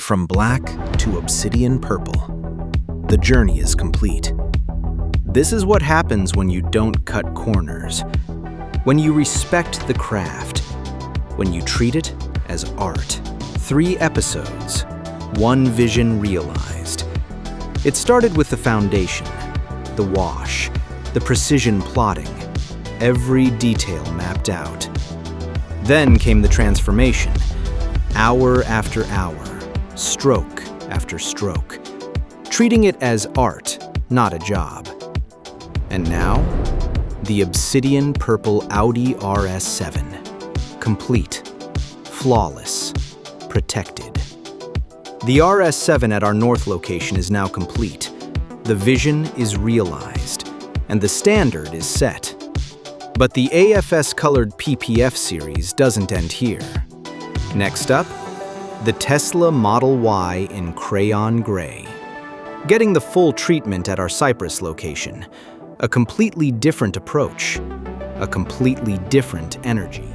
From black to obsidian purple, the journey is complete. This is what happens when you don't cut corners, when you respect the craft, when you treat it as art. 3 episodes, 1 vision realized. It started with the foundation, the wash, the precision plotting, every detail mapped out. Then came the transformation, hour after hour, stroke after stroke, treating it as art, not a job. And now, the obsidian purple Audi RS7, complete, flawless, protected. The RS7 at our north location is now complete. The vision is realized, and the standard is set. But the AFS colored PPF series doesn't end here. Next up, the Tesla Model Y in Crayon Gray. Getting the full treatment at our Cypress location. A completely different approach. A completely different energy.